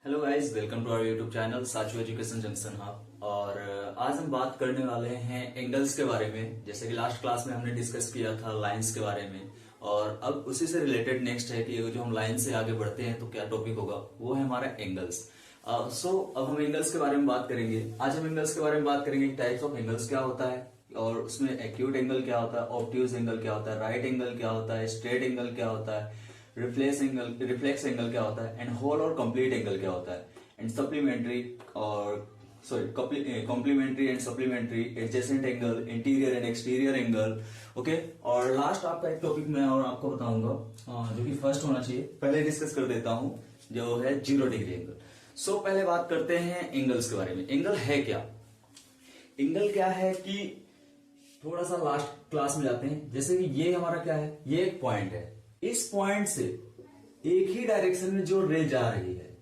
Hello guys, welcome to our YouTube channel Sachu education junction hub. और आज हम बात करने वाले हैं एंगल्स के बारे में। जैसे कि लास्ट क्लास में हमने डिस्कस किया था लाइंस के बारे में, और अब उसी से रिलेटेड नेक्स्ट है कि जो हम लाइन से आगे बढ़ते हैं तो क्या टॉपिक होगा, वो है हमारा एंगल्स। अब हम एंगल्स के बारे में बात करेंगे। आज हम एंगल्स के बारे में बात करेंगे, टाइप्स ऑफ एंगल्स क्या होता है, और उसमें एक्यूट एंगल क्या होता है, ऑब्ट्यूज एंगल क्या होता है, राइट एंगल क्या होता है, स्ट्रेट एंगल क्या होता है, रिफ्लेक्स एंगल क्या होता है, एंड होल और कंप्लीट एंगल क्या होता है, and supplementary complementary and supplementary, adjacent angle, interior and exterior angle. Okay, और लास्ट आपका एक टॉपिक मैं और आपको बताऊंगा जो कि फर्स्ट होना चाहिए, पहले डिस्कस कर देता हूं, जो है 0 डिग्री एंगल। सो पहले बात करते हैं एंगल्स के बारे में। एंगल है क्या? एंगल क्या है कि थोड़ा सा लास्ट क्लास में जाते हैं। जैसे कि ये हमारा क्या है, ये एक पॉइंट है। इस पॉइंट से एक ही डायरेक्शन में जो रे जा रही है,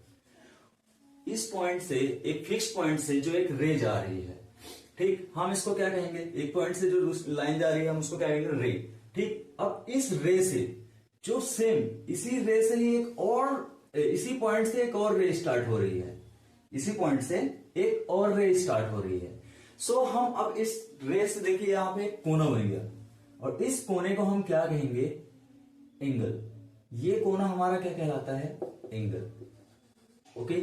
इस पॉइंट से एक फिक्स पॉइंट से जो एक रे जा रही है, ठीक, हम इसको क्या कहेंगे? एक पॉइंट से जो लाइन जा रही है हम उसको क्या कहेंगे? रे। ठीक, अब इस रे से जो सेम इसी रे से ही एक और, इसी पॉइंट से एक और रे स्टार्ट हो रही है, इसी पॉइंट से एक और रे स्टार्ट हो रही है। सो हम अब इस रे से देखिए यहां पे कोना बन गया, और इस कोने को हम क्या कहेंगे? एंगल। ये कोना हमारा क्या कहलाता है? एंगल। ओके,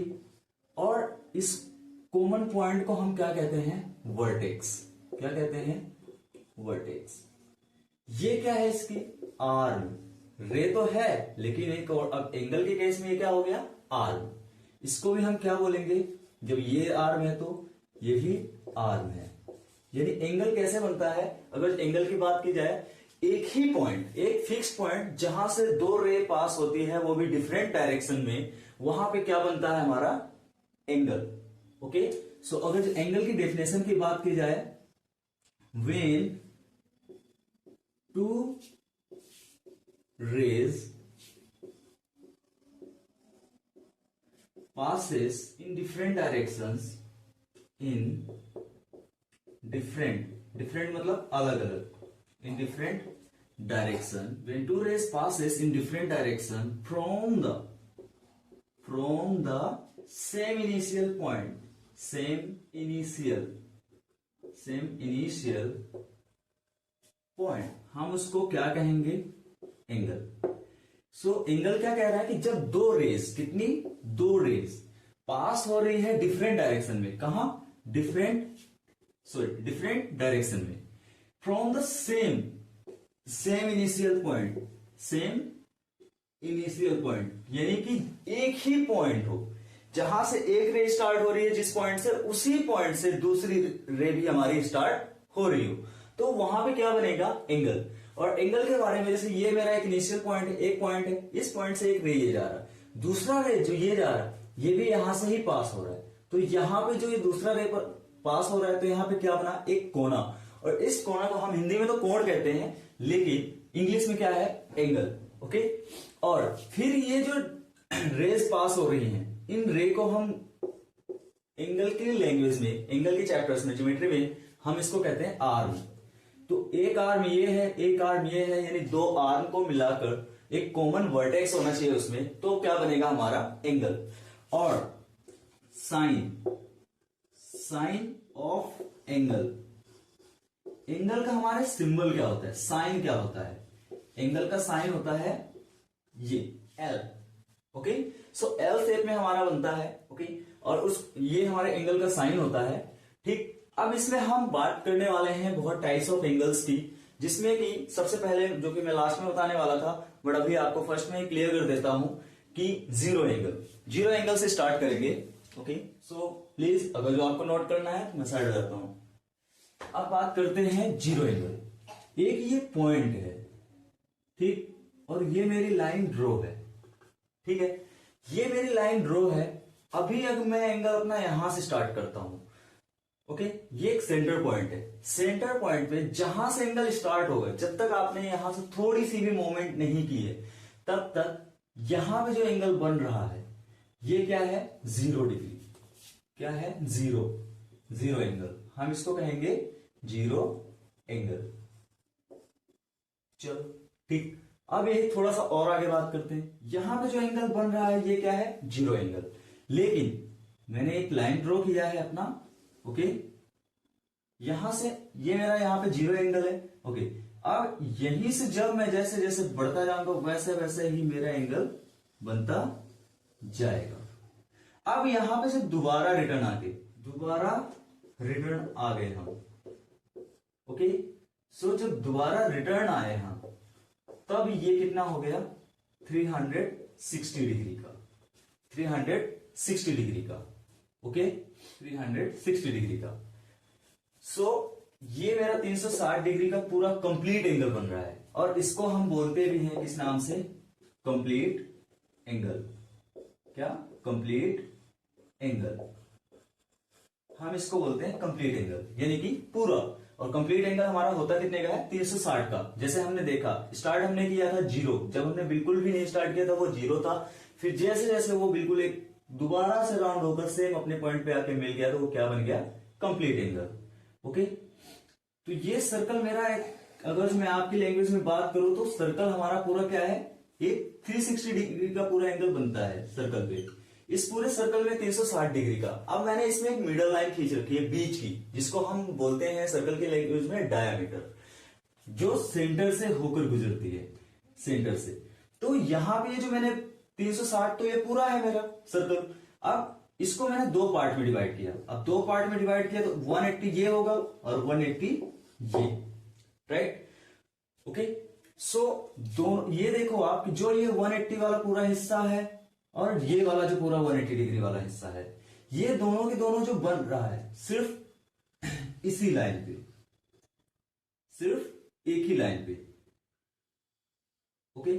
और इस कॉमन पॉइंट को हम क्या कहते हैं? वर्टेक्स। क्या कहते हैं? वर्टेक्स। ये क्या है? इसकी आर्म। रे तो है, लेकिन एक और, अब एंगल के केस में ये क्या हो गया? आर्म। इसको भी हम क्या बोलेंगे? जब ये आर्म है तो ये भी आर्म है। यानी एंगल कैसे बनता है? अगर एंगल की बात की जाए, एक ही पॉइंट, एक फिक्स पॉइंट जहां से दो रे पास होती है, वो भी डिफरेंट डायरेक्शन में, वहां पे क्या बनता है हमारा? एंगल। ओके, सो अगर एंगल की डेफिनेशन की बात की जाए, when two rays passes in different directions, in different मतलब अलग अलग, in different direction, when two rays passes in different direction from the same initial point, same initial point, हम उसको क्या कहेंगे? एंगल। सो एंगल क्या कह रहा है कि जब दो रेज, कितनी? दो रेज पास हो रही है डिफरेंट डायरेक्शन में। कहा? डिफरेंट डायरेक्शन में, from the same initial point, यानी कि एक ही पॉइंट हो, जहां से एक रे स्टार्ट हो रही है, जिस पॉइंट से, उसी पॉइंट से दूसरी रे भी हमारी स्टार्ट हो रही हो, तो वहां पे क्या बनेगा? एंगल। और एंगल के बारे में, जैसे ये मेरा एक इनिशियल पॉइंट है, एक पॉइंट है, इस पॉइंट से एक रे ये जा रहा है, दूसरा रे जो ये जा रहा है, ये भी यहां से ही पास हो रहा है, तो यहां पे जो ये दूसरा रे पर पास हो रहा है, तो यहां पे क्या बना? एक कोना। और इस कोना को हम हिंदी में तो कोण कहते हैं, लेकिन इंग्लिश में क्या है? एंगल। ओके, और फिर ये जो रेज पास हो रही हैं, इन रे को हम एंगल की लैंग्वेज में, एंगल के चैप्टर्स में, ज्योमेट्री में, हम इसको कहते हैं आर्म। तो एक आर्म ये है, एक आर्म ये है, यानी दो आर्म को मिलाकर एक कॉमन वर्टेक्स होना चाहिए उसमें, तो क्या बनेगा हमारा? एंगल। और साइन ऑफ एंगल। एंगल का हमारे सिंबल क्या होता है? साइन क्या होता है? एंगल का साइन होता है ये L. Okay, so L shape में हमारा बनता है। ओके, और ये हमारे एंगल का साइन होता है। ठीक, अब इसमें हम बात करने वाले हैं बहुत टाइप्स ऑफ एंगल्स की, जिसमें कि सबसे पहले, जो कि मैं लास्ट में बताने वाला था, बट अभी आपको फर्स्ट में ही क्लियर कर देता हूं कि जीरो एंगल से स्टार्ट करेंगे। ओके, सो प्लीज, अगर जो आपको नोट करना है तो मैं साइड करता हूं। अब बात करते हैं जीरो एंगल। एक ये पॉइंट है, ठीक, और ये मेरी लाइन ड्रॉ है। ठीक है, ये मेरी लाइन ड्रॉ है। अभी अगर मैं एंगल अपना यहां से स्टार्ट करता हूं, ओके, ये एक सेंटर पॉइंट है। सेंटर पॉइंट पे जहां से एंगल स्टार्ट होगा, जब तक आपने यहां से थोड़ी सी भी मूवमेंट नहीं की है, तब तक यहां पे जो एंगल बन रहा है, ये क्या है? 0 डिग्री। क्या है? Zero angle. हम इसको कहेंगे जीरो एंगल। चलो ठीक, अब ये थोड़ा सा और आगे बात करते हैं। यहां पे जो एंगल बन रहा है, ये क्या है? Zero angle. लेकिन मैंने एक लाइन ड्रॉ किया है अपना, ओके, यहां से ये मेरा यहाँ पे 0 एंगल है, ओके। अब यहीं से जब मैं जैसे जैसे बढ़ता जाऊंगा वैसे वैसे ही मेरा एंगल बनता जाएगा। अब यहां पे से दोबारा रिटर्न आ गए हम, ओके। सो जब दोबारा रिटर्न आए हम, तब ये कितना हो गया 360 डिग्री का, 360 डिग्री का, ओके, 360 डिग्री का। सो ये मेरा 360 डिग्री का पूरा कंप्लीट एंगल बन रहा है, और इसको हम बोलते भी हैं किस नाम से, कंप्लीट एंगल। क्या? कंप्लीट एंगल, हम इसको बोलते हैं कंप्लीट एंगल, यानी कि पूरा। और कंप्लीट एंगल हमारा होता कितने का है? 360 का। जैसे हमने देखा, स्टार्ट हमने किया था 0, जब हमने बिल्कुल भी नहीं स्टार्ट किया था वो 0 था, फिर जैसे जैसे वो बिल्कुल एक दोबारा से राउंड होकर सेम अपने पॉइंट पे आके मिल गया, तो वो क्या बन गया? Complete angle, okay. तो ये सर्कल मेरा एक, अगर मैं आपकी लैंग्वेज में बात करूं तो सर्कल हमारा पूरा क्या है? एक 360 डिग्री का पूरा एंगल बनता है सर्कल पे। इस पूरे सर्कल में 360 डिग्री का। अब मैंने इसमें एक मिडल लाइन खींच रखी है बीच की, जिसको हम बोलते हैं सर्कल की लैंग्वेज में डायमीटर, जो सेंटर से होकर गुजरती है, सेंटर से। तो यहां पे जो मैंने 360, तो ये पूरा है मेरा सर्कल। अब इसको मैंने 2 पार्ट में डिवाइड किया। अब 2 पार्ट में डिवाइड किया तो 180 ये होगा और 180 ये, राइट, ओके। सो दोनों, ये देखो आप, जो ये 180 वाला पूरा हिस्सा है और ये वाला जो पूरा 180 डिग्री वाला हिस्सा है, ये दोनों के दोनों जो बन रहा है सिर्फ इसी लाइन पे, सिर्फ एक ही लाइन पे, ओके।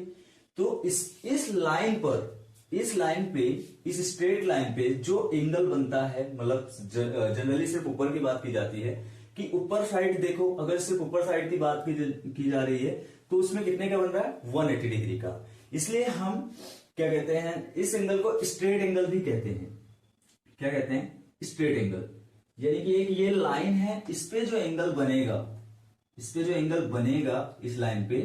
तो इस लाइन पर, इस लाइन पे, इस स्ट्रेट लाइन पे जो एंगल बनता है, मतलब जनरली सिर्फ ऊपर की बात की जाती है कि ऊपर साइड देखो, अगर सिर्फ ऊपर साइड की बात की जा रही है तो उसमें कितने का बन रहा है? 180 डिग्री का। इसलिए हम क्या कहते हैं? इस एंगल को स्ट्रेट एंगल भी कहते हैं। क्या कहते हैं? Straight angle. यानी कि एक ये लाइन है, इस पे जो एंगल बनेगा, इस पे जो एंगल बनेगा इस लाइन पे,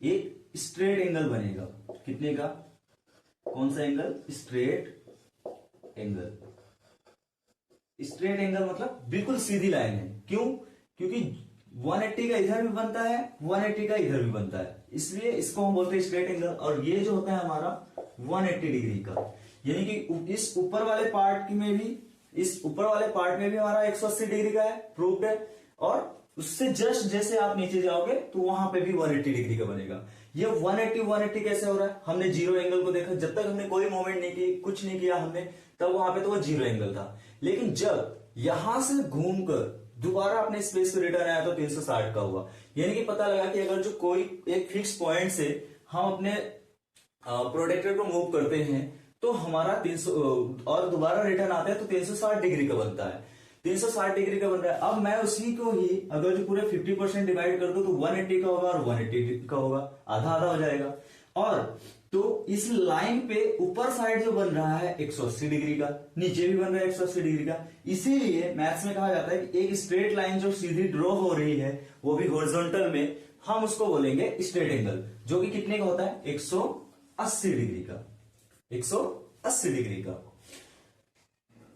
एक स्ट्रेट एंगल बनेगा। कितने का? कौन सा angle? Straight angle. Straight angle मतलब बिल्कुल सीधी लाइन है। क्यों? क्योंकि 180 का इधर भी बनता है, 180 का इधर भी बनता है, इसलिए इसको हम बोलते हैं स्ट्रेट एंगल। और ये जो होता है हमारा 180 डिग्री का, यानी कि इस ऊपर वाले पार्ट में भी, इस ऊपर वाले पार्ट में भी हमारा 180 डिग्री का है, प्रूव्ड है। और उससे जस्ट जैसे आप नीचे जाओगे तो वहां पे भी 180 डिग्री का बनेगा। ये 180 कैसे हो रहा है? हमने 0 एंगल को देखा, जब तक हमने कोई मूवमेंट नहीं की, कुछ नहीं किया हमने, तब वहां पे तो वो 0 एंगल था। लेकिन जब यहां से घूमकर दोबारा अपने स्पेस पे रिटर्न आया तो 360 का हुआ। यानी कि पता लगा कि अगर जो कोई एक फिक्स पॉइंट से हम अपने प्रोटेक्टर को मूव करते हैं तो हमारा 300 और दोबारा रिटर्न आता है तो 360 डिग्री का बनता है, 360 डिग्री का बन रहा है। अब मैं उसी को ही अगर जो पूरे 50% डिवाइड कर दो तो 180 का होगा और 180 का होगा, आधा आधा हो जाएगा। और तो इस लाइन पे ऊपर साइड जो बन रहा है 180 डिग्री का, नीचे भी बन रहा है 180 डिग्री का। इसीलिए मैथ्स में कहा जाता है कि एक स्ट्रेट लाइन जो सीधी ड्रॉ हो रही है, वो भी हॉरिजॉन्टल में, हम उसको बोलेंगे स्ट्रेट एंगल, जो कि कितने का होता है? 180 डिग्री का, 180 डिग्री का,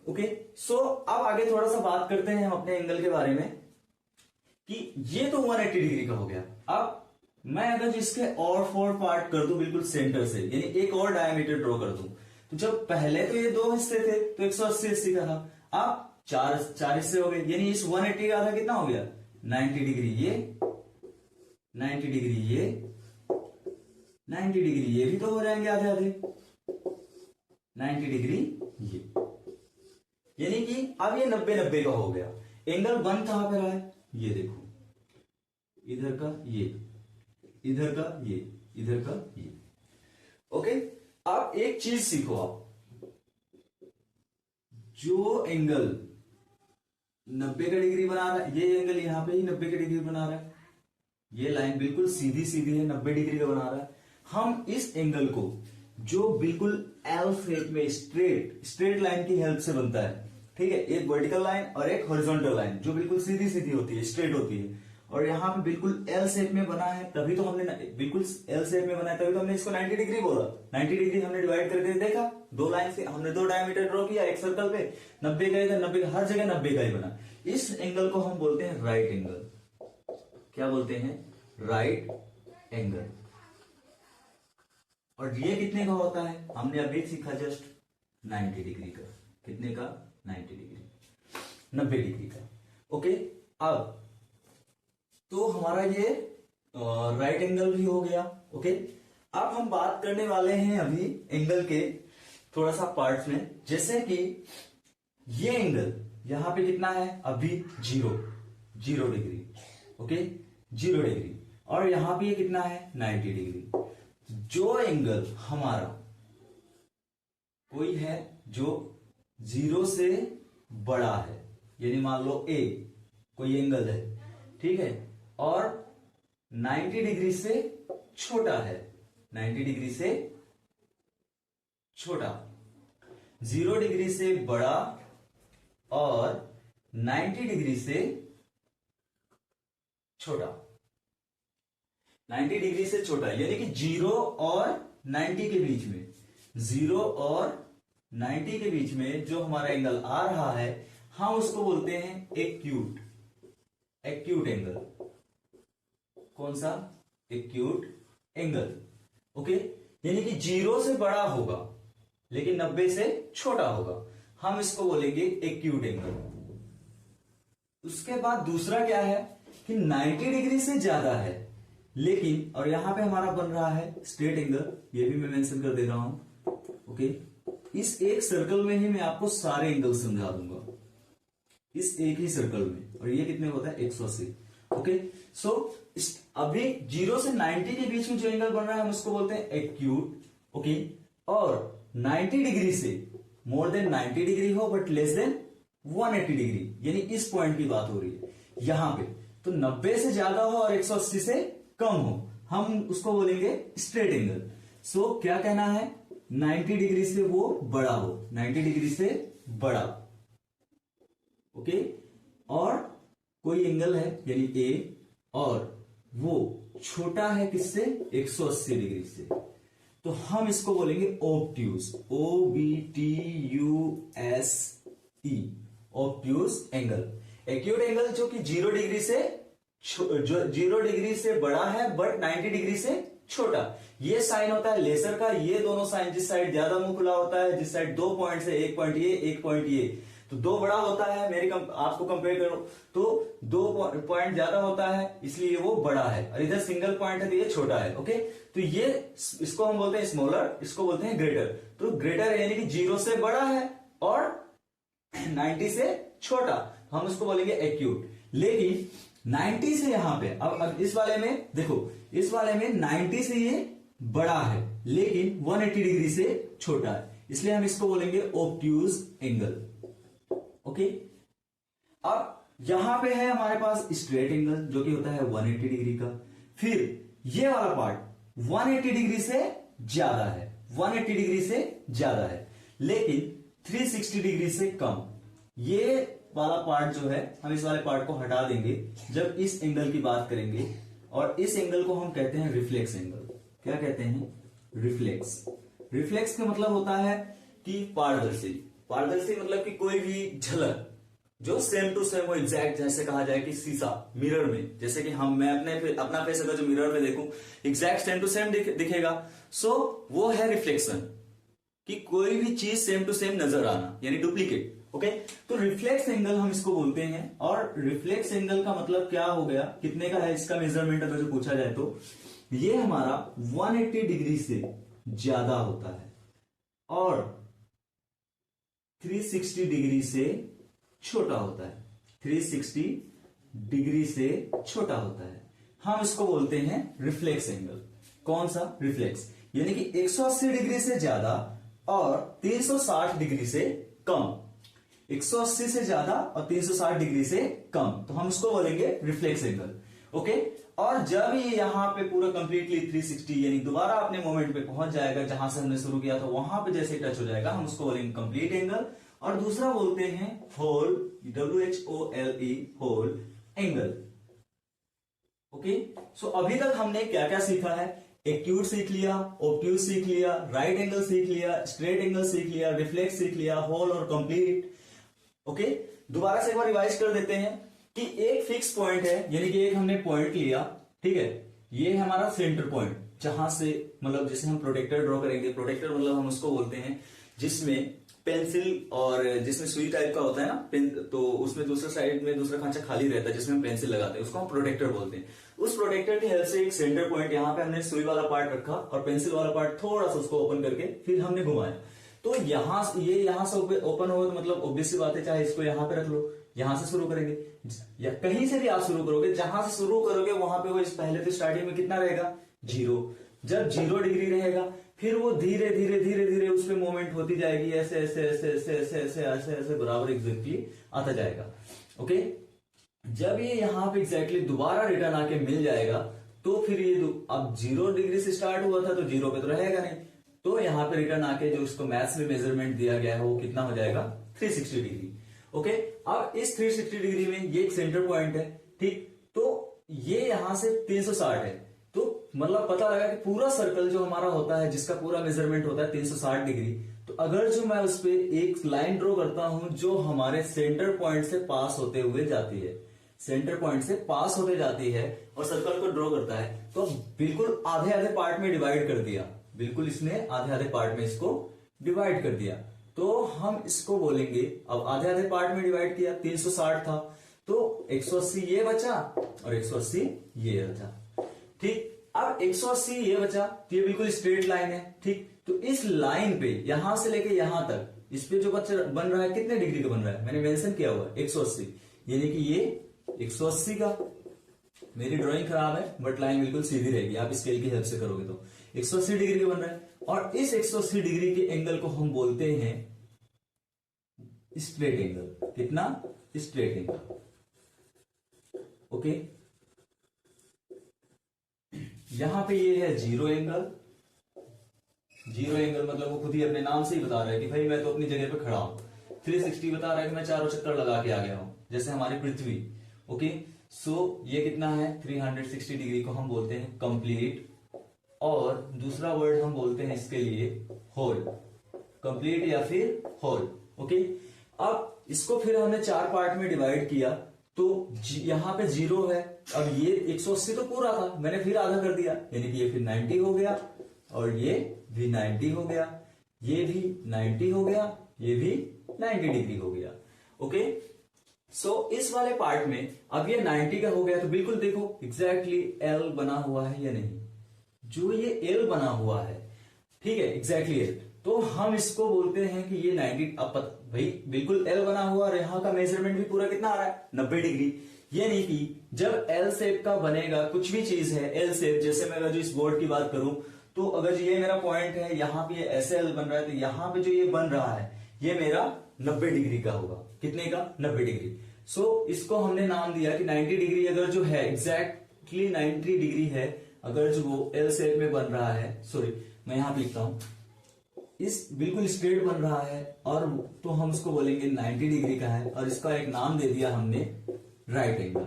ओके। सो अब आगे थोड़ा सा बात करते हैं हम अपने एंगल के बारे में कि ये तो 180 डिग्री का हो गया। अब मैं अगर इसके और 4 पार्ट कर दूं बिल्कुल सेंटर से, यानी एक और डायमीटर ड्रॉ कर दूं, तो जब पहले तो ये 2 हिस्से थे तो 180 का था, अब 4 हिस्से हो गए, यानी इस 180 का आधा कितना हो गया? 90 डिग्री ये, 90 डिग्री ये, 90 डिग्री ये भी तो हो जाएंगे आधे आधे, 90 डिग्री ये, यानी कि अब ये 90-90 का हो गया। एंगल बन कहां पे रहा है? ये देखो, इधर का ये, इधर का ये, इधर का ये, ओके। अब एक चीज सीखो आप, जो एंगल 90 का डिग्री बना रहा है, ये एंगल यहां पे ही 90 का डिग्री बना रहा है, ये लाइन बिल्कुल सीधी सीधी है, 90 डिग्री का बना रहा है। हम इस एंगल को जो बिल्कुल एल शेप में स्ट्रेट लाइन की हेल्प से बनता है, ठीक है, एक वर्टिकल लाइन और एक हॉरिजॉन्टल लाइन जो बिल्कुल सीधी सीधी होती है, स्ट्रेट होती है, और यहाँ पे बिल्कुल एल शेप में बना है, तभी तो हमने बिल्कुल एल शेप में बना है, तभी तो हमने इसको 90 डिग्री बोला। 90 डिग्री हमने डिवाइड करके देखा, दो लाइन से हमने दो डायमीटर ड्रॉ किया एक सर्कल पे, 90 का इधर 90 का, हर जगह 90 का ही बना। इस एंगल को हम बोलते हैं राइट एंगल। क्या बोलते हैं? Right angle. और ये कितने का होता है? हमने अभी सीखा जस्ट 90 डिग्री का। कितने का? 90 डिग्री, 90 डिग्री का। ओके, अब तो हमारा ये राइट एंगल भी हो गया। ओके, अब हम बात करने वाले हैं अभी एंगल के थोड़ा सा पार्ट्स में, जैसे कि ये एंगल यहां पे कितना है? अभी 0 डिग्री। Okay, 0 degree. और यहां पे ये कितना है? 90 डिग्री। जो एंगल हमारा कोई है जो 0 से बड़ा है, यानी मान लो ए कोई एंगल है, ठीक है, और 90 डिग्री से छोटा है, 90 डिग्री से छोटा, 0 डिग्री से बड़ा और 90 डिग्री से छोटा, 90 डिग्री से छोटा, यानी कि 0 और 90 के बीच में, 0 और 90 के बीच में जो हमारा एंगल आ रहा है, हम उसको बोलते हैं एक्यूट, एक्यूट एंगल। कौन सा? Acute angle. ओके, यानी कि 0 से बड़ा होगा लेकिन 90 से छोटा होगा, हम इसको बोलेंगे एक्यूट एंगल। उसके बाद दूसरा क्या है कि 90 डिग्री से ज्यादा है लेकिन, और यहां पे हमारा बन रहा है स्ट्रेट एंगल, ये भी मैं मेंशन कर दे रहा हूं। ओके, इस एक सर्कल में ही मैं आपको सारे एंगल समझा दूंगा, इस एक ही सर्कल में। और ये कितने होता है? 180। ओके, सो अभी 0 से 90 के बीच में जो एंगल बन रहा है हम उसको बोलते हैं एक्यूट। ओके, और 90 डिग्री से मोर देन 90 डिग्री हो बट लेस देन 180 डिग्री, यानी इस पॉइंट की बात हो रही है यहां पे, तो 90 से ज्यादा हो और 180 से कम हो, हम उसको बोलेंगे स्ट्रेट एंगल। सो क्या कहना है? 90 डिग्री से वो बड़ा हो, 90 डिग्री से बड़ा। ओके, और कोई एंगल है यानी ए, और वो छोटा है किससे? 180 डिग्री से, तो हम इसको बोलेंगे obtuse, OBTUSE, obtuse angle. Acute angle जो कि 0 डिग्री से 0 डिग्री से बड़ा है बट 90 डिग्री से छोटा। ये साइन होता है लेजर का, ये दोनों साइन, जिस साइड ज्यादा मुंह खुला होता है, जिस साइड 2 पॉइंट से, एक पॉइंट ये, एक पॉइंट ये, तो 2 बड़ा होता है, आपको कंपेयर करो तो 2 पॉइंट ज्यादा होता है इसलिए वो बड़ा है, और इधर सिंगल पॉइंट है तो ये छोटा है। ओके, तो ये इसको हम बोलते हैं स्मॉलर, इसको बोलते हैं ग्रेटर। तो ग्रेटर यानी कि 0 से बड़ा है और 90 से छोटा, हम उसको बोलेंगे एक्यूट। लेकिन 90 से यहां पे अब इस वाले में देखो, इस वाले में 90 से ये बड़ा है लेकिन 180 डिग्री से छोटा है, इसलिए हम इसको बोलेंगे ऑब्ट्यूज एंगल। ओके, अब यहां पे है हमारे पास स्ट्रेट एंगल जो कि होता है 180 डिग्री का। फिर ये वाला पार्ट 180 डिग्री से ज्यादा है, 180 डिग्री से ज्यादा है लेकिन 360 डिग्री से कम। ये वाला पार्ट जो है, हम इस वाले पार्ट को हटा देंगे जब इस एंगल की बात करेंगे, और इस एंगल को हम कहते हैं रिफ्लेक्स एंगल। क्या कहते हैं? रिफ्लेक्स। रिफ्लेक्स का मतलब होता है कि पारदर्शी, पारदर्शी मतलब कि कोई भी झलक जो सेम टू सेम हो, एग्जैक्ट, जैसे कहा जाए कि शीशा मिरर में, जैसे कि मैं अपना फेस अगर जो मिरर में देखूं एग्जैक्ट सेम टू सेम दिखेगा, सो वो है रिफ्लेक्शन, कि कोई भी चीज सेम टू सेम नजर आना, यानी डुप्लीकेट। ओके, तो रिफ्लेक्स एंगल हम इसको बोलते हैं। और रिफ्लेक्स एंगल का मतलब क्या हो गया, कितने का है इसका मेजरमेंट अगर जो पूछा जाए तो ये हमारा 180 डिग्री से ज्यादा होता है और 360 डिग्री से छोटा होता है, 360 डिग्री से छोटा होता है, हम इसको बोलते हैं रिफ्लेक्स एंगल। कौन सा? रिफ्लेक्स, यानी कि 180 डिग्री से ज्यादा और 360 डिग्री से कम, 180 से ज्यादा और 360 डिग्री से कम, तो हम इसको बोलेंगे रिफ्लेक्स एंगल। ओके, और जब ये यहां पे पूरा कंप्लीटली 360 यानी दोबारा अपने मोमेंट पे पहुंच जाएगा जहां से हमने शुरू किया था, वहां पे जैसे टच हो जाएगा हम उसको बोलेंगे कंप्लीट एंगल। और दूसरा बोलते हैं whole, WHOLE, whole angle. Okay, so अभी तक हमने क्या क्या सीखा है? एक्यूट सीख लिया, ऑब्ट्यूज सीख लिया, राइट एंगल सीख लिया, स्ट्रेट एंगल सीख लिया, रिफ्लेक्स सीख लिया, होल और कंप्लीट। ओके, दोबारा से एक बार रिवाइज कर देते हैं कि एक फिक्स पॉइंट है, यानी कि एक हमने पॉइंट लिया, ठीक है, ये है हमारा सेंटर पॉइंट, जहां से मतलब जैसे हम प्रोटेक्टर ड्रॉ करेंगे, प्रोटेक्टर मतलब हम उसको बोलते हैं जिसमें पेंसिल और जिसमें सुई टाइप का होता है ना, तो उसमें दूसरा साइड में दूसरा खांचा खाली रहता है जिसमें हम पेंसिल लगाते हैं, उसको हम प्रोटेक्टर बोलते हैं। उस प्रोटेक्टर की हेल्प से एक सेंटर पॉइंट, यहाँ पे हमने सुई वाला पार्ट रखा और पेंसिल वाला पार्ट थोड़ा सा उसको ओपन करके फिर हमने घुमाया, तो यहां से ओपन हो, तो मतलब ऑब्वियस सी बात है, चाहे इसको यहां पे रख लो, यहां से शुरू करेंगे या कहीं से भी आप शुरू करोगे, जहां से शुरू करोगे वहां पे वो पहले तो स्टार्टिंग में कितना रहेगा? 0। जब 0 डिग्री रहेगा फिर वो धीरे धीरे धीरे धीरे उस पर मूवमेंट होती जाएगी, ऐसे ऐसे ऐसे ऐसे ऐसे ऐसे ऐसे ऐसे बराबर एग्जैक्टली आता जाएगा। ओके, जब ये यहां पे एग्जैक्टली दोबारा रिटर्न आके मिल जाएगा, तो फिर ये अब 0 डिग्री से स्टार्ट हुआ था तो 0 पे तो रहेगा नहीं, तो यहां पे रिटर्न आके जो उसको मैथ्स में मेजरमेंट दिया गया है वो कितना हो जाएगा? 360 डिग्री। ओके, अब इस 360 डिग्री में ये एक सेंटर पॉइंट है, ठीक, तो ये यहां से 360 है, तो मतलब पता लगा कि पूरा सर्कल जो हमारा होता है, जिसका पूरा मेजरमेंट होता है 360 डिग्री, तो अगर जो मैं उस पर एक लाइन ड्रॉ करता हूं जो हमारे सेंटर पॉइंट से पास होते हुए जाती है, सेंटर पॉइंट से पास होते जाती है और सर्कल को ड्रॉ करता है, तो बिल्कुल आधे आधे पार्ट में डिवाइड कर दिया, बिल्कुल इसने आधे आधे पार्ट में इसको डिवाइड कर दिया, तो हम इसको बोलेंगे, अब आधे आधे पार्ट में डिवाइड किया, 360 था तो 180 ये बचा और 180 ये बचा, ठीक। अब 180 ये बचा, तो ये बिल्कुल स्ट्रेट लाइन है, ठीक, तो इस लाइन पे यहां से लेके यहां तक इस पे जो बच्चा बन रहा है कितने डिग्री का बन रहा है? मैंने मेंशन किया हुआ 180, यानी कि ये 180 का, मेरी ड्राइंग खराब है बट लाइन बिल्कुल सीधी रहेगी, आप स्केल की हेल्प से करोगे तो 180 डिग्री का बन रहा है, और इस 180 डिग्री के एंगल को हम बोलते हैं स्ट्रेट एंगल। कितना? Straight angle. ओके, यहां पे ये है 0 एंगल, 0 एंगल मतलब वो खुद ही अपने नाम से ही बता रहा है कि भाई मैं तो अपनी जगह पे खड़ा हूं, 360 बता रहा है कि मैं चारों चक्कर लगा के आ गया हूं, जैसे हमारी पृथ्वी। ओके, सो ये कितना है? 360 डिग्री को हम बोलते हैं कंप्लीट, और दूसरा वर्ड हम बोलते हैं इसके लिए होल, कंप्लीट या फिर होल। ओके, अब इसको फिर हमने 4 पार्ट में डिवाइड किया, तो यहां पे 0 है, अब ये 180 तो पूरा था, मैंने फिर आधा कर दिया, यानी कि ये फिर 90 हो गया, और ये भी 90 हो गया, ये भी 90 हो गया, ये भी 90 डिग्री हो गया। ओके, सो इस वाले पार्ट में अब ये 90 का हो गया, तो बिल्कुल देखो एग्जैक्टली L बना हुआ है या नहीं, जो ये L बना हुआ है, ठीक है, एग्जैक्टली L, तो हम इसको बोलते हैं कि ये 90, अब भाई बिल्कुल L बना हुआ, और यहां का मेजरमेंट भी पूरा कितना आ रहा है? 90 डिग्री। यानी कि जब L शेप का बनेगा, कुछ भी चीज है L शेप, जैसे मैं अगर जो इस बोर्ड की बात करूं, तो अगर ये मेरा पॉइंट है, यहां पे ऐसे L बन रहा है, तो यहां पे जो ये बन रहा है ये मेरा 90 डिग्री का होगा। कितने का? 90 डिग्री। सो इसको हमने नाम दिया कि 90 डिग्री अगर जो है एग्जैक्टली 90 डिग्री है, अगर जो वो L शेप में बन रहा है, सॉरी मैं यहां पे लिखता हूं, इस बिल्कुल स्ट्रेट बन रहा है, और तो हम उसको बोलेंगे 90 डिग्री का है, और इसका एक नाम दे दिया हमने राइट एंगल।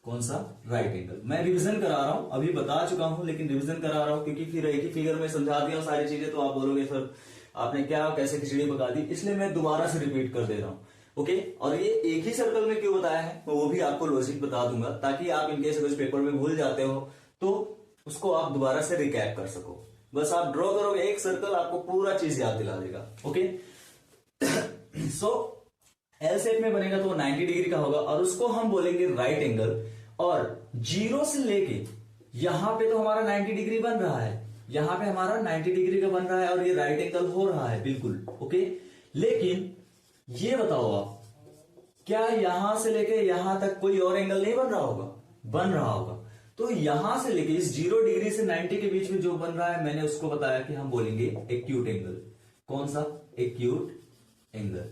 कौन सा? Right angle. मैं रिवीजन करा रहा हूं, अभी बता चुका हूं लेकिन रिवीजन करा रहा हूं, क्योंकि फिर एक ही फिगर में समझा दिया हूं सारी चीजें, तो आप बोलोगे सर आपने क्या कैसे खिचड़ी पका दी, इसलिए मैं दोबारा से रिपीट कर दे रहा हूं। ओके, और ये एक ही सर्कल में क्यों बताया है वो भी आपको लॉजिक बता दूंगा, ताकि आप इनकेस कुछ पेपर में भूल जाते हो तो उसको आप दोबारा से रिकैप कर सको। बस आप ड्रॉ करोगे एक सर्कल, आपको पूरा चीज याद दिला देगा। ओके, सो L शेप में बनेगा तो वो 90 डिग्री का होगा, और उसको हम बोलेंगे राइट एंगल, और 0 से लेके यहां पे तो हमारा 90 डिग्री बन रहा है, यहां पे हमारा 90 डिग्री का बन रहा है, और ये राइट एंगल हो रहा है बिल्कुल। ओके, लेकिन ये बताओ आप, क्या यहां से लेके यहां तक कोई और एंगल नहीं बन रहा होगा? बन रहा होगा। तो यहां से लेके इस 0 डिग्री से 90 के बीच में जो बन रहा है, मैंने उसको बताया कि हम बोलेंगे एक्यूट एंगल। कौन सा? Acute angle.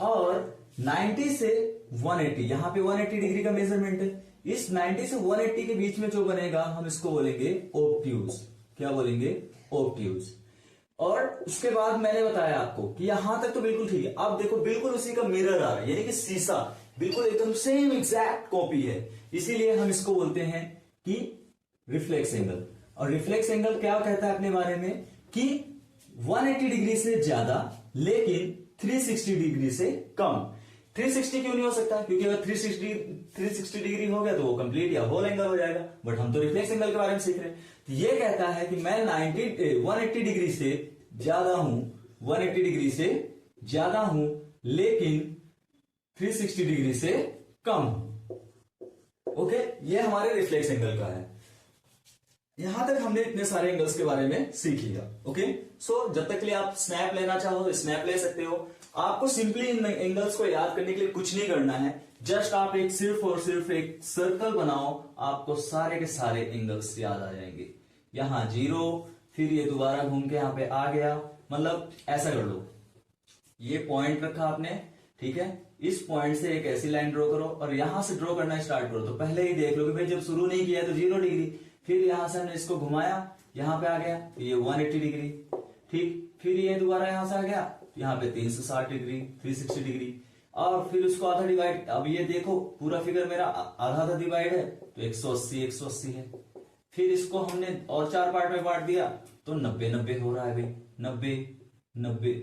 और 90 से 180, यहां पे 180 डिग्री का मेजरमेंट है, इस 90 से 180 के बीच में जो बनेगा हम इसको बोलेंगे ऑब्ट्यूज। क्या बोलेंगे? ऑब्ट्यूज। और उसके बाद मैंने बताया आपको कि यहां तक तो बिल्कुल ठीक है, अब देखो बिल्कुल उसी का मिरर आ रहा है, यानी कि शीशा बिल्कुल एकदम सेम एग्जैक्ट कॉपी है, इसीलिए हम इसको बोलते हैं कि रिफ्लेक्स एंगल। और रिफ्लेक्स एंगल क्या कहता है अपने बारे में कि 180 डिग्री से ज्यादा लेकिन 360 डिग्री से कम। 360 क्यों नहीं हो सकता, क्योंकि अगर 360 डिग्री हो गया तो वो कंप्लीट या होल एंगल हो जाएगा, बट हम तो रिफ्लेक्स एंगल के बारे में सीख रहे हैं। तो ये कहता है कि मैं 180 डिग्री से ज्यादा हूं, 180 डिग्री से ज्यादा हूं लेकिन 360 डिग्री से कम हूं। ओके, ये हमारे रिफ्लेक्स एंगल का है। यहां तक हमने इतने सारे एंगल्स के बारे में सीख लिया। ओके, सो जब तक के लिए आप स्नैप लेना चाहो स्नैप ले सकते हो। आपको सिंपली इन एंगल्स को याद करने के लिए कुछ नहीं करना है, जस्ट आप एक सिर्फ और सिर्फ एक सर्कल बनाओ, आपको सारे के सारे एंगल्स याद आ जाएंगे। यहां 0, फिर ये दोबारा घूम के यहां पे आ गया, मतलब ऐसा कर लो, ये पॉइंट रखा आपने, ठीक है, इस पॉइंट से एक ऐसी लाइन ड्रॉ करो और यहां से ड्रॉ करना स्टार्ट करो। तो पहले ही देख लो कि भाई जब शुरू नहीं किया तो 0 डिग्री, फिर यहां से हमने इसको घुमाया, यहां पे आ गया तो ये 180 डिग्री, ठीक, फिर ये दोबारा यहां से आ गया, यहाँ पे 360 डिग्री, 360 डिग्री, और फिर उसको आधा डिवाइड। अब ये देखो पूरा फिगर मेरा आधा आधा डिवाइड है तो 180 180 है। फिर इसको हमने और 4 पार्ट में बांट दिया तो 90 90 हो रहा है भाई, 90 90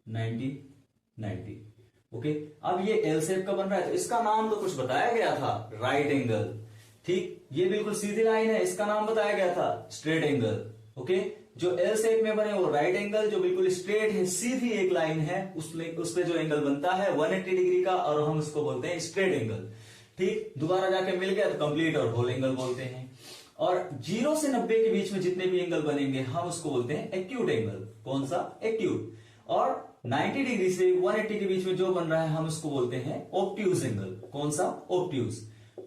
90 90। ओके, अब ये एल शेप का बन रहा है तो इसका नाम तो कुछ बताया गया था, राइट एंगल, ठीक। ये बिल्कुल सीधी लाइन है, इसका नाम बताया गया था स्ट्रेट एंगल। ओके, जो एल शेप में बने वो राइट एंगल, जो बिल्कुल स्ट्रेट है, सीधी एक लाइन है, उसपे जो एंगल बनता है 180 डिग्री का, और हम उसको बोलते हैं स्ट्रेट एंगल, ठीक। दोबारा जाके मिल गया तो कंप्लीट और होल एंगल बोलते हैं। और 0 से 90 के बीच में जितने भी एंगल बनेंगे हम उसको बोलते हैं एक्यूट एंगल। कौन सा? एक्यूट। और 90 डिग्री से 180 के बीच में जो बन रहा है हम उसको बोलते हैं ऑब्ट्यूज एंगल। कौन सा? ऑब्ट्यूज।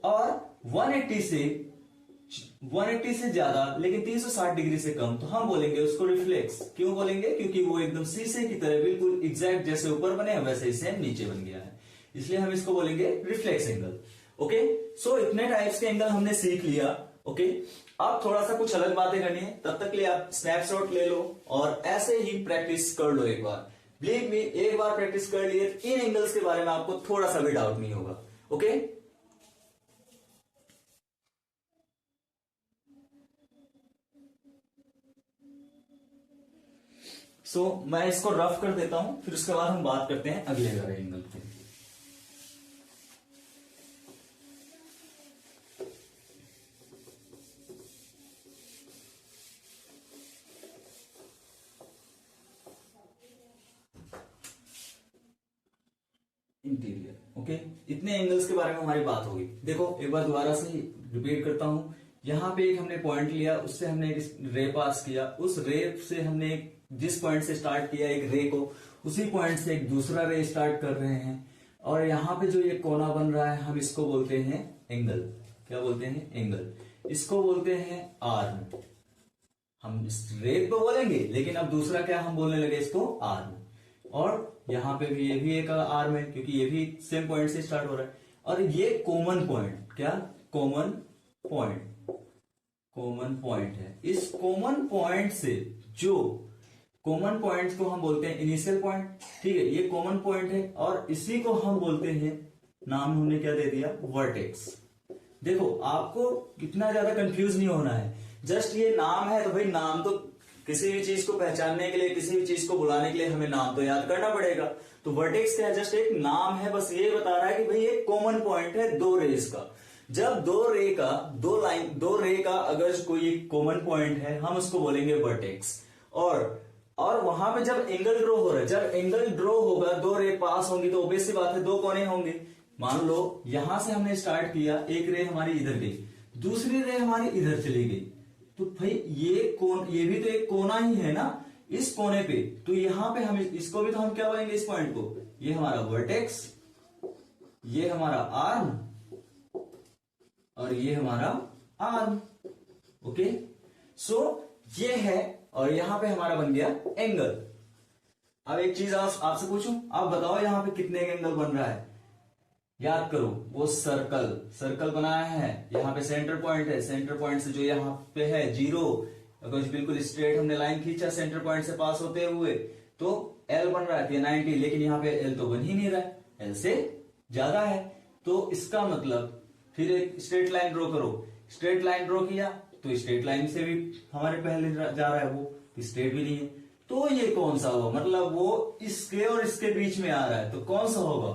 और 180 से ज्यादा लेकिन 360 डिग्री से कम तो हम बोलेंगे उसको रिफ्लेक्स। क्यों बोलेंगे? क्योंकि वो एकदम शीशे की तरह बिल्कुल एग्जैक्ट जैसे ऊपर बने हैं वैसे ही सेम नीचे बन गया है, इसलिए हम इसको बोलेंगे रिफ्लेक्स एंगल। ओके, सो इतने टाइप्स के एंगल हमने सीख लिया। ओके, अब थोड़ा सा कुछ अलग बातें करनी है, तब तक के लिए आप स्नैपशॉट ले लो और ऐसे ही प्रैक्टिस कर लो एक बार। बिलीव मी, एक बार प्रैक्टिस कर लिए इन एंगल्स के बारे में आपको थोड़ा सा भी डाउट नहीं होगा। ओके, सो मैं इसको रफ कर देता हूं, फिर उसके बाद हम बात करते हैं अगले वाले एंगल पे। इंटीरियर। ओके, इतने एंगल्स के बारे में हमारी बात होगी। देखो एक बार दोबारा से रिपीट करता हूं। यहां पे एक हमने पॉइंट लिया, उससे हमने एक रे पास किया, उस रे से हमने जिस पॉइंट से स्टार्ट किया एक रे को, उसी पॉइंट से एक दूसरा रे स्टार्ट कर रहे हैं, और यहां पे जो ये कोना बन रहा है हम इसको बोलते हैं एंगल। क्या बोलते हैं? एंगल। इसको बोलते हैं आर्म। हम इस रे को बोलेंगे लेकिन अब दूसरा क्या हम बोलने लगे इसको? आर्म। और यहां पे भी ये भी एक आर्म है क्योंकि ये भी सेम पॉइंट से स्टार्ट हो रहा है। और ये कॉमन पॉइंट, क्या? कॉमन पॉइंट, कॉमन पॉइंट है। इस कॉमन पॉइंट से जो कॉमन पॉइंट को हम बोलते हैं इनिशियल पॉइंट। ठीक है, ये कॉमन पॉइंट है और इसी को हम बोलते हैं, नाम हमने क्या दे दिया? वर्टेक्स। देखो आपको कितना ज्यादा कंफ्यूज नहीं होना है, जस्ट ये नाम है तो भाई नाम तो किसी भी चीज को पहचानने के लिए, किसी भी चीज को बुलाने के लिए हमें नाम तो याद करना पड़ेगा। तो वर्टेक्स क्या है? जस्ट एक नाम है, बस ये बता रहा है कि भाई ये कॉमन पॉइंट है दो रेस का। जब दो रे का अगर कोई कॉमन पॉइंट है हम उसको बोलेंगे वर्टेक्स। और वहां पे जब एंगल ड्रॉ हो रहा है, जब एंगल ड्रॉ होगा, दो रे पास होंगी तो ऑब्वियस सी बात है दो कोने होंगे। मान लो यहां से हमने स्टार्ट किया, एक रे हमारी इधर गई, दूसरी रे हमारी इधर चली गई, तो भाई ये भी तो एक कोना ही है ना इस कोने पे। तो यहां पे हम इसको भी तो हम क्या बोलेंगे? इस पॉइंट को, ये हमारा वर्टेक्स, ये हमारा आर्म और ये हमारा आर्म। ओके, सो ये है और यहां पे हमारा बन गया एंगल। अब एक चीज आपसे पूछूं, आप बताओ यहां पे कितने एंगल बन रहा है? याद करो, वो सर्कल बनाया है, यहाँ पे सेंटर पॉइंट है, सेंटर पॉइंट से जो यहाँ पे है 0, अगर बिल्कुल स्ट्रेट हमने लाइन खींचा सेंटर पॉइंट से पास होते हुए तो L बन रहा है 90, लेकिन यहाँ पे L तो बन ही नहीं रहा है, L से ज्यादा है। तो इसका मतलब फिर एक स्ट्रेट लाइन ड्रॉ करो, स्ट्रेट लाइन ड्रॉ किया तो स्ट्रेट लाइन से भी हमारे पहले जा रहा है, वो स्ट्रेट भी नहीं है, तो ये कौन सा हुआ, मतलब वो इसके और इसके बीच में आ रहा है, तो कौन सा होगा,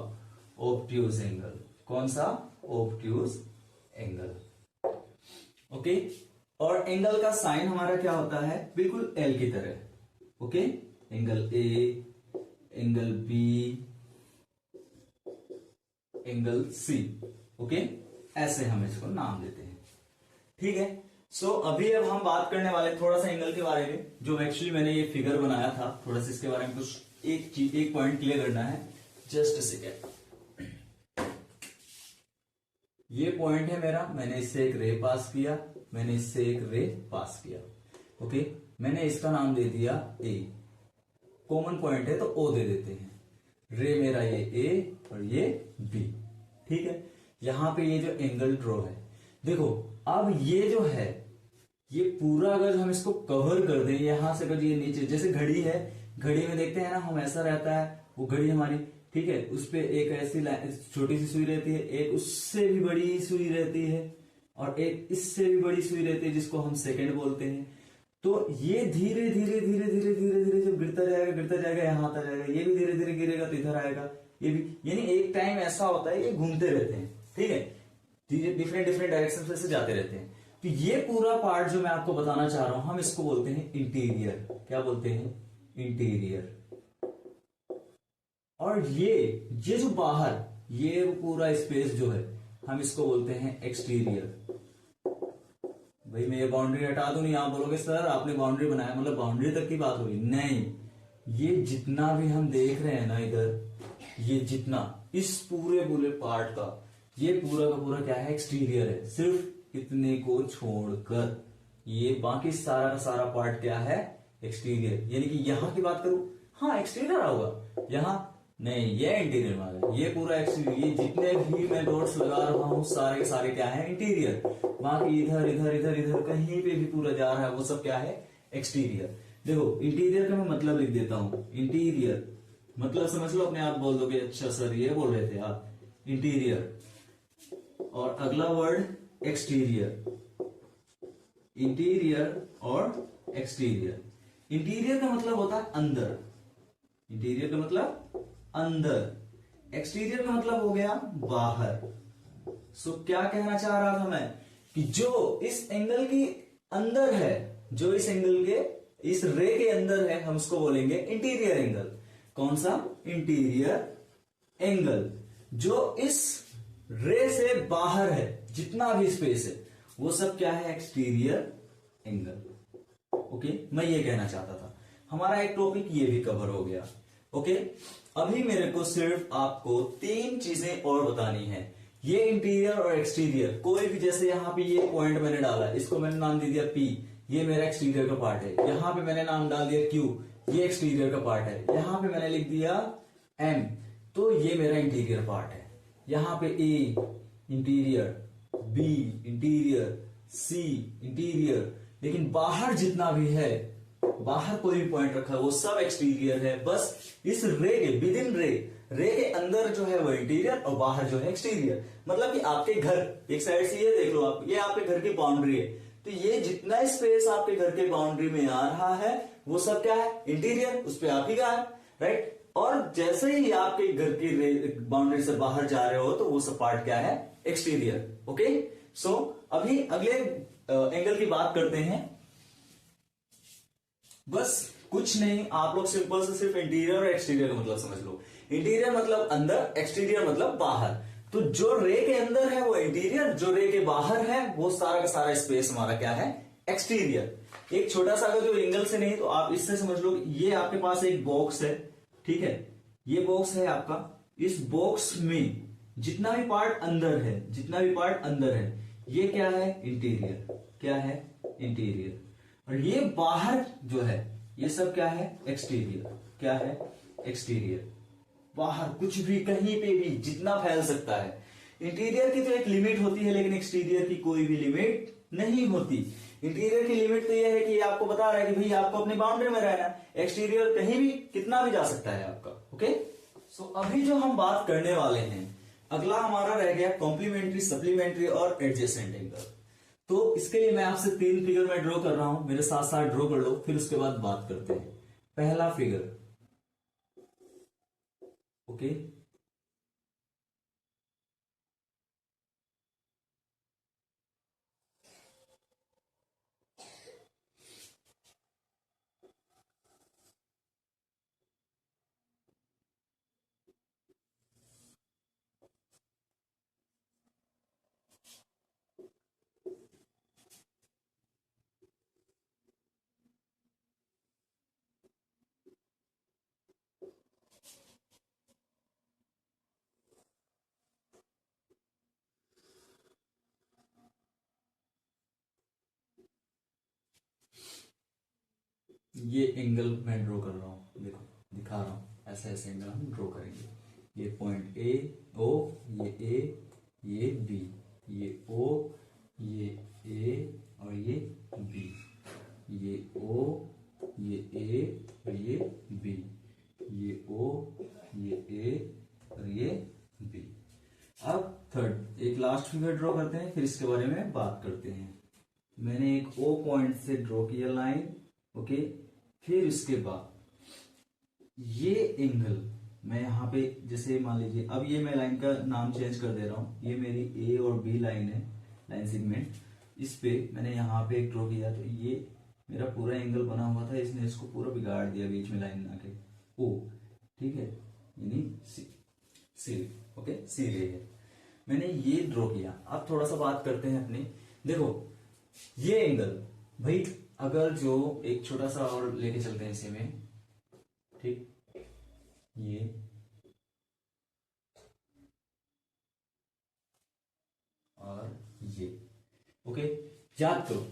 ऑब्ट्यूज एंगल। कौन सा, ऑब्ट्यूज एंगल। ओके, और एंगल का साइन हमारा क्या होता है, बिल्कुल एल की तरह। Okay, angle A, angle B, angle C. Okay, ऐसे हम इसको नाम देते हैं। ठीक है, सो अभी अब हम बात करने वाले थोड़ा सा एंगल के बारे में, जो एक्चुअली मैंने ये फिगर बनाया था, थोड़ा सा इसके बारे में कुछ एक पॉइंट क्लियर करना है। जस्ट सेकेंड, ये पॉइंट है मेरा, मैंने इससे एक रे पास किया, मैंने इससे एक रे पास किया। ओके, मैंने इसका नाम दे दिया ए, कॉमन पॉइंट है तो ओ दे देते हैं। रे मेरा ये ए और ये बी। ठीक है, यहां पे ये जो एंगल ड्रॉ है, देखो अब ये जो है, ये पूरा अगर हम इसको कवर कर दें, यहां से अगर ये नीचे, जैसे घड़ी है, घड़ी में देखते हैं ना हम, ऐसा रहता है वो घड़ी हमारी, ठीक है, उस पे एक ऐसी छोटी सी सुई रहती है, एक उससे भी बड़ी सुई रहती है, और एक इससे भी बड़ी सुई रहती है जिसको हम सेकंड बोलते हैं। तो ये धीरे धीरे धीरे धीरे धीरे धीरे जब गिरता जाएगा यहां आता जाएगा, ये भी धीरे धीरे गिरेगा तो इधर आएगा, ये भी, यानी एक टाइम ऐसा होता है ये घूमते रहते हैं। ठीक है, डिफरेंट डिफरेंट डायरेक्शन से जाते रहते हैं। तो ये पूरा पार्ट जो मैं आपको बताना चाह रहा हूं, हम इसको बोलते हैं इंटीरियर। क्या बोलते हैं, इंटीरियर। और ये जो बाहर, ये पूरा स्पेस जो है, हम इसको बोलते हैं एक्सटीरियर। भाई मैं ये बाउंड्री हटा दूं, नहीं आप बोलोगे सर आपने बाउंड्री बनाया मतलब बाउंड्री तक की बात होगी, नहीं, ये जितना भी हम देख रहे हैं ना इधर, ये जितना इस पूरे पार्ट का, ये पूरा का पूरा क्या है, एक्सटीरियर है। सिर्फ इतने को छोड़कर ये बाकी सारा का सारा पार्ट क्या है, एक्सटीरियर। यानी कि यहां की बात करूं, हाँ एक्सटीरियर होगा, यहां नहीं, ये इंटीरियर में आ गया, ये पूरा एक्सटीरियर। ये जितने भी मैं डॉट्स लगा रहा हूं सारे के सारे क्या है, इंटीरियर। बाकी इधर इधर इधर इधर कहीं पे भी पूरा जा रहा है वो सब क्या है, एक्सटीरियर। देखो इंटीरियर का मैं मतलब लिख देता हूं, इंटीरियर मतलब समझ लो, अपने आप बोल दोगे अच्छा सर ये बोल रहे थे आप, इंटीरियर। और अगला वर्ड एक्सटीरियर, इंटीरियर और एक्सटीरियर। इंटीरियर का मतलब होता है अंदर, इंटीरियर का मतलब अंदर, एक्सटीरियर का मतलब हो गया बाहर। सो क्या कहना चाह रहा था मैं, कि जो इस एंगल की अंदर है, जो इस एंगल के इस रे के अंदर है, हम उसको बोलेंगे इंटीरियर एंगल। कौन सा, इंटीरियर एंगल। जो इस रे से बाहर है, जितना भी स्पेस है, वो सब क्या है, एक्सटीरियर एंगल। ओके, मैं ये कहना चाहता था। हमारा एक टॉपिक ये भी कवर हो गया। ओके, अभी मेरे को सिर्फ आपको 3 चीजें और बतानी है। ये इंटीरियर और एक्सटीरियर, कोई भी, जैसे यहां पे ये पॉइंट मैंने डाला, इसको मैंने नाम दे दिया P, ये मेरा एक्सटीरियर का पार्ट है। यहां पे मैंने नाम डाल दिया Q, ये एक्सटीरियर का पार्ट है। यहां पे मैंने लिख दिया M, तो ये मेरा इंटीरियर पार्ट है। यहां पे A interior, B interior, C interior. लेकिन बाहर जितना भी है, बाहर कोई भी पॉइंट रखा है वो सब एक्सटीरियर है। बस इस रे के विद इन रे के अंदर जो है वो इंटीरियर और बाहर जो है एक्सटीरियर। मतलब कि आपके घर, एक साइड से ये देख लो आप, ये आपके घर की बाउंड्री है, तो ये जितना स्पेस आपके घर के बाउंड्री में आ रहा है वो सब क्या है, इंटीरियर, उस पर आप ही का है, राइट। और जैसे ही आपके घर की बाउंड्री से बाहर जा रहे हो तो वो सब पार्ट क्या है, एक्सटीरियर। ओके, सो अभी अगले एंगल की बात करते हैं। बस कुछ नहीं, आप लोग सिंपल से सिर्फ इंटीरियर और एक्सटीरियर का मतलब समझ लो। इंटीरियर मतलब अंदर, एक्सटीरियर मतलब बाहर। तो जो रे के अंदर है वो इंटीरियर, जो रे के बाहर है वो सारा का सारा स्पेस हमारा क्या है, एक्सटीरियर। एक छोटा सा अगर जो एंगल से नहीं तो आप इससे समझ लो, ये आपके पास एक बॉक्स है, ठीक है, ये बॉक्स है आपका। इस बॉक्स में जितना भी पार्ट अंदर है, जितना भी पार्ट अंदर है, ये क्या है, इंटीरियर। क्या है, इंटीरियर। और ये बाहर जो है ये सब क्या है, एक्सटीरियर। क्या है, एक्सटीरियर। बाहर कुछ भी, कहीं पे भी, जितना फैल सकता है। इंटीरियर की तो एक लिमिट होती है, लेकिन एक्सटीरियर की कोई भी लिमिट नहीं होती। इंटीरियर की लिमिट तो ये है कि आपको बता रहा है कि भाई आपको अपनी बाउंड्री में रहना है। एक्सटीरियर कहीं भी कितना भी जा सकता है आपका। ओके, सो अभी जो हम बात करने वाले हैं अगला हमारा रह गया कॉम्प्लीमेंट्री, सप्लीमेंट्री और एडजेसेंट एंगल। तो इसके लिए मैं आपसे 3 फिगर में ड्रॉ कर रहा हूं, मेरे साथ साथ ड्रॉ कर लो, फिर उसके बाद बात करते हैं। पहला फिगर, ओके, ये एंगल मैं ड्रॉ कर रहा हूं, देखो दिखा रहा हूं, ऐसे ऐसे एंगल हम ड्रॉ करेंगे। ये पॉइंट ए ओ, ये बी, ये ओ, ये ए और ये बी, ये ओ, ये ए और ये बी, ये ओ, ये ए और ये बी। अब थर्ड एक लास्ट फिगर ड्रॉ करते हैं, फिर इसके बारे में बात करते हैं। मैंने एक ओ पॉइंट से ड्रॉ किया लाइन, ओके, फिर इसके बाद ये एंगल मैं यहां पे, जैसे मान लीजिए अब ये मैं लाइन का नाम चेंज कर दे रहा हूं, ये मेरी ए और बी लाइन है, लाइन सेगमेंट, इस पे मैंने यहाँ पे एक ड्रॉ किया, तो ये मेरा पूरा एंगल बना हुआ था, इसने इसको पूरा बिगाड़ दिया बीच में लाइन आके, ओ, ठीक है, यानी सी, ओके, सी रे है, मैंने ये ड्रॉ किया। अब थोड़ा सा बात करते हैं अपने, देखो ये एंगल भाई, अगर जो एक छोटा सा और लेके चलते हैं इसे में, ठीक, ये और ये, ओके, याद करो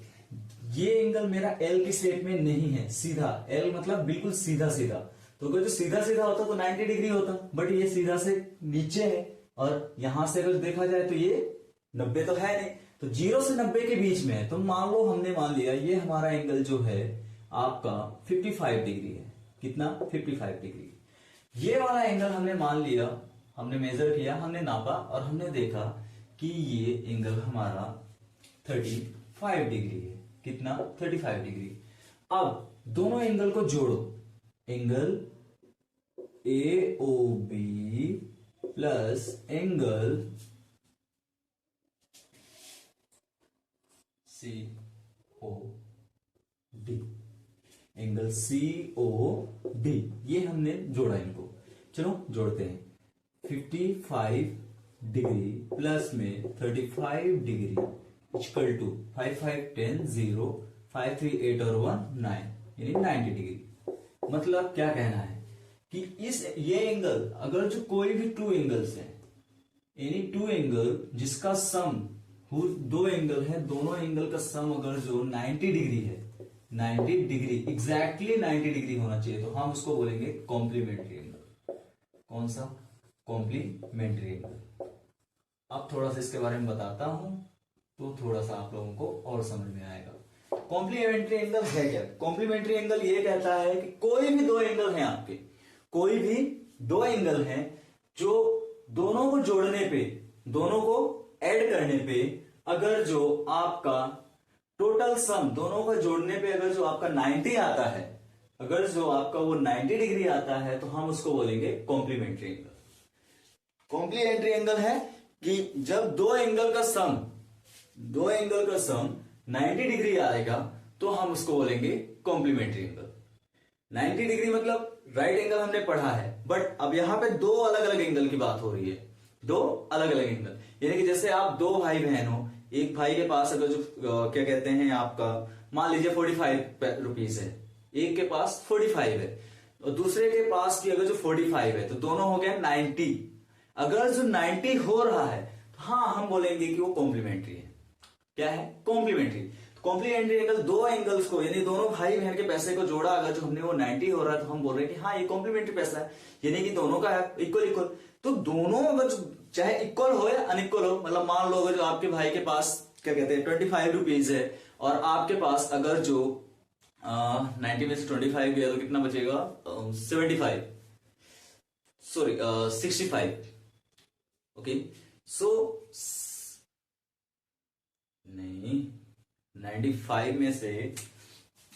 ये एंगल मेरा एल की शेप में नहीं है, सीधा, एल मतलब बिल्कुल सीधा सीधा, तो अगर जो सीधा सीधा होता तो 90 डिग्री होता, बट ये सीधा से नीचे है, और यहां से अगर देखा जाए तो ये 90 तो है नहीं, तो 0 से 90 के बीच में है, तो मान लो हमने मान लिया ये हमारा एंगल जो है आपका 55 डिग्री है, कितना, 55 डिग्री। ये वाला एंगल हमने मान लिया, हमने मेजर किया, हमने नापा और हमने देखा कि ये एंगल हमारा 35 डिग्री है, कितना, 35 डिग्री। अब दोनों एंगल को जोड़ो, angle A O B plus angle C O D, angle C O D, ये हमने जोड़ा इनको, चलो जोड़ते हैं। 55 डिग्री प्लस में 35 डिग्री इक्वल टू 5 5 10 0 5 3 8 और 1 9, यानी 90 डिग्री। मतलब क्या कहना है कि इस ये एंगल, अगर जो कोई भी 2 एंगल्स हैं, यानी 2 एंगल जिसका सम, दो एंगल है, दोनों एंगल का सम अगर जो 90 डिग्री है, 90 डिग्री एग्जैक्टली 90 डिग्री होना चाहिए, तो हम उसको बोलेंगे कॉम्प्लीमेंट्री एंगल। कौन सा, कॉम्प्लीमेंट्री एंगल। अब थोड़ा सा इसके बारे में बताता हूं, तो थोड़ा सा आप लोगों को और समझ में आएगा। कॉम्प्लीमेंट्री एंगल है क्या? कॉम्प्लीमेंट्री एंगल ये कहता है कि कोई भी 2 एंगल हैं आपके, कोई भी 2 एंगल हैं जो दोनों को जोड़ने पे, दोनों को ऐड करने पे, अगर जो आपका टोटल सम दोनों का जोड़ने पे अगर जो आपका 90 आता है, अगर जो आपका वो 90 डिग्री आता है, तो हम उसको बोलेंगे कॉम्प्लीमेंट्री एंगल। कॉम्प्लीमेंट्री एंगल है कि जब 2 एंगल का सम 90 डिग्री आएगा, तो हम उसको बोलेंगे कॉम्प्लीमेंट्री एंगल। 90 डिग्री मतलब राइट एंगल हमने पढ़ा है, बट अब यहां पे 2 अलग अलग एंगल की बात हो रही है, 2 अलग अलग एंगल, यानी कि जैसे आप 2 भाई बहन हो, एक भाई के पास अगर जो क्या कहते हैं आपका, मान लीजिए 45 रुपीज है, एक के पास 45 है और दूसरे के पास भी अगर जो 45 है, तो दोनों हो गया 90। अगर जो 90 हो रहा है, तो हाँ हम बोलेंगे कि वो कॉम्प्लीमेंट्री है। क्या है? कॉम्प्लीमेंट्री। कॉम्प्लीमेंट्री एंगल 2 एंगल्स को, यानी दोनों भाई बहन के पैसे को जोड़ा, अगर जो हमने वो 90 हो रहा है, तो हम बोल रहे हैं कि हाँ ये कॉम्प्लीमेंट्री पैसा है, यानी कि दोनों का है इक्वल इक्वल। तो दोनों अगर चाहे इक्वल हो या अनइक्वल हो, मतलब मान लो अगर जो आपके भाई के पास क्या कहते हैं 25 रुपीज है, और आपके पास अगर जो 90 में से 25 गया तो कितना बचेगा, 65, ओके सो नहीं 95 में से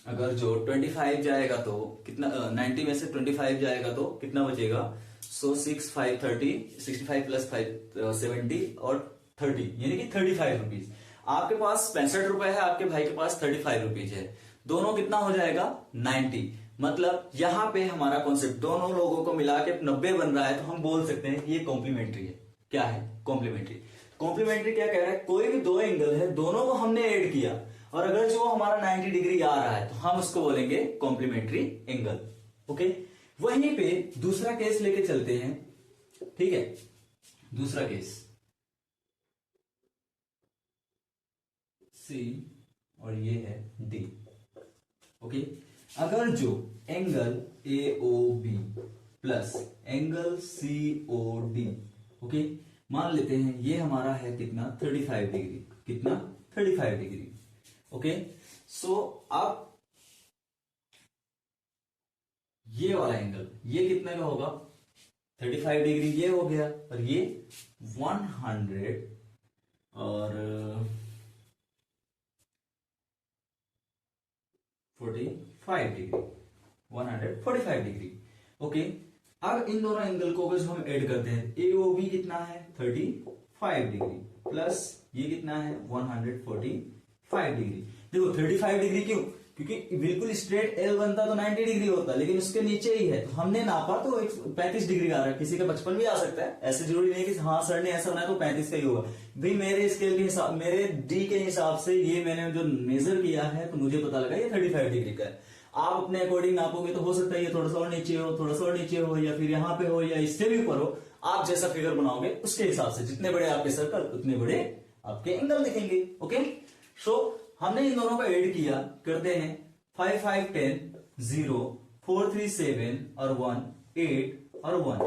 अगर जो 25 जाएगा तो कितना 90 में से 25 जाएगा तो कितना बचेगा। सो 6 5 30 65 प्लस 5 70 और 30 यानी कि 35 रुपीज। आपके पास 65 रुपए है, आपके भाई के पास 35 रुपीज है, दोनों कितना हो जाएगा 90। मतलब यहां पे हमारा कॉन्सेप्ट दोनों लोगों को मिला के 90 बन रहा है, तो हम बोल सकते हैं कि ये कॉम्प्लीमेंट्री है। क्या है कॉम्प्लीमेंट्री। कॉम्प्लीमेंट्री क्या कह रहा है, कोई भी दो एंगल है दोनों को हमने ऐड किया और अगर जो हमारा 90 डिग्री आ रहा है तो हम उसको बोलेंगे कॉम्प्लीमेंट्री एंगल। ओके वहीं पे दूसरा केस लेके चलते हैं। ठीक है दूसरा केस सी और ये है डी। ओके अगर जो angle A O B plus angle C O D okay मान लेते हैं ये हमारा है कितना 35 डिग्री, कितना 35 डिग्री। ओके सो अब ये वाला एंगल ये कितने का होगा 35 डिग्री ये हो गया और ये 100 और 45 डिग्री 145 डिग्री। ओके अब इन दोनों एंगल को अगर हम ऐड करते हैं ए ओ बी कितना है 35 डिग्री प्लस ये कितना है 145 डिग्री। देखो 35 डिग्री क्यों, क्योंकि बिल्कुल स्ट्रेट एल बनता तो 90 डिग्री होता, लेकिन उसके नीचे ही है तो हमने नापा तो 35 डिग्री का आ रहा है। किसी का 55 भी आ सकता है, ऐसे जरूरी नहीं है कि हाँ सर ने ऐसा बनाया तो 35 का ही होगा। भाई मेरे स्केल के हिसाब मेरे डी के हिसाब से ये मैंने जो मेजर किया है तो मुझे पता लगा ये 35 डिग्री का है। आप अपने अकॉर्डिंग नापोगे तो हो सकता है ये थोड़ा सा और नीचे हो, थोड़ा सा और नीचे हो, या फिर यहाँ पे हो या इससे भी ऊपर हो। आप जैसा फिगर बनाओगे उसके हिसाब से जितने बड़े आपके सर्कल उतने बड़े आपके एंगल दिखेंगे। ओके सो हमने इन दोनों को ऐड किया, करते हैं 5 5 10 0 4 3 7 और 1 8 और 1।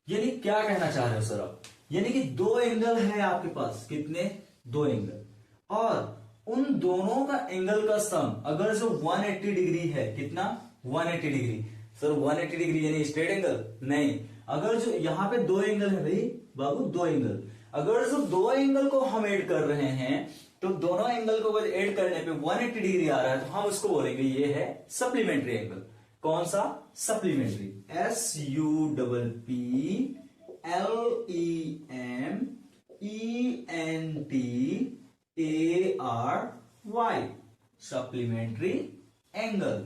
यानी क्या कहना चाह रहे हो सर आप, यानी कि दो एंगल है आपके पास, कितने दो एंगल, और उन दोनों का एंगल का सम अगर जो 180 डिग्री है, कितना 180 डिग्री। सर 180 डिग्री यानी स्ट्रेट एंगल नहीं, अगर जो यहां पे दो एंगल है भाई बाबू दो एंगल, अगर जो दो एंगल को हम ऐड कर रहे हैं तो दोनों एंगल को अगर ऐड करने पे 180 डिग्री आ रहा है तो हम उसको बोलेंगे ये है सप्लीमेंट्री एंगल। कौन सा सप्लीमेंट्री, SUPPLEMENTARY सप्लीमेंट्री एंगल।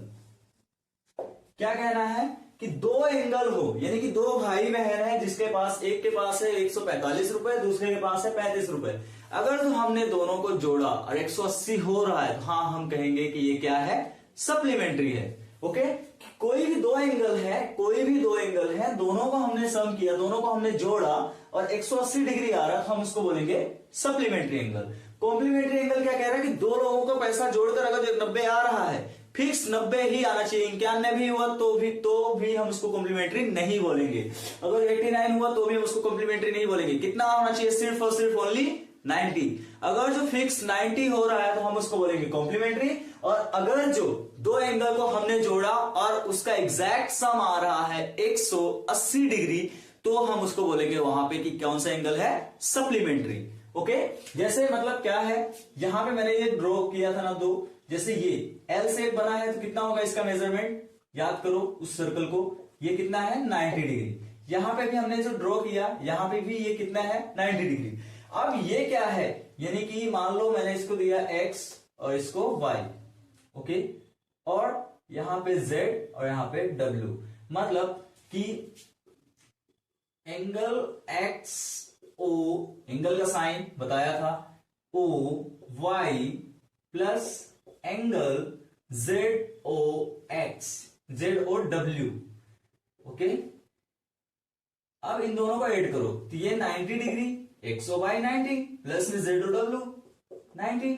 क्या कहना है कि दो एंगल हो, यानी कि दो भाई बहन है जिसके पास एक के पास है 145 रुपए, दूसरे के पास है 35 रुपए। अगर तो हमने दोनों को जोड़ा और 180 हो रहा है तो हाँ हम कहेंगे कि ये क्या है सप्लीमेंट्री है। ओके कोई भी दो एंगल है, कोई भी दो एंगल है, दोनों को हमने सम किया, दोनों को हमने जोड़ा और 180 डिग्री आ रहा है तो हम उसको बोलेंगे सप्लीमेंट्री एंगल। कॉम्प्लीमेंट्री एंगल क्या कह रहा है कि दो लोगों का पैसा जोड़कर अगर जो 90 आ रहा है फिक्स 90 ही आना चाहिए, 91 भी हुआ तो भी हम उसको कॉम्प्लीमेंट्री नहीं बोलेंगे, अगर 89 हुआ तो भी हम उसको कॉम्प्लीमेंट्री नहीं बोलेंगे। कितना होना चाहिए सिर्फ और सिर्फ ओनली 90। अगर जो फिक्स 90 हो रहा है तो हम उसको बोलेंगे कॉम्प्लीमेंट्री, और अगर जो दो एंगल को हमने जोड़ा और उसका एग्जैक्ट सम आ रहा है 180 डिग्री तो हम उसको बोलेंगे वहां पे कि कौन सा एंगल है सप्लीमेंट्री। ओके जैसे मतलब क्या है, यहां पे मैंने ये ड्रॉ किया था ना दो, जैसे ये एल शेप बना है तो कितना होगा इसका मेजरमेंट, याद करो उस सर्कल को, ये कितना है 90 डिग्री। यहां पे भी हमने जो ड्रॉ किया यहां पे भी ये कितना है 90 डिग्री। अब ये क्या है, यानी कि मान लो मैंने इसको दिया x और इसको y, ओके, और यहां पे z और यहां पे w, मतलब कि एंगल x o, एंगल का साइन बताया था o y plus angle z o x z o w। Okay अब इन दोनों को ऐड करो तो ये 90 degree x o y 90 plus में z o w 90,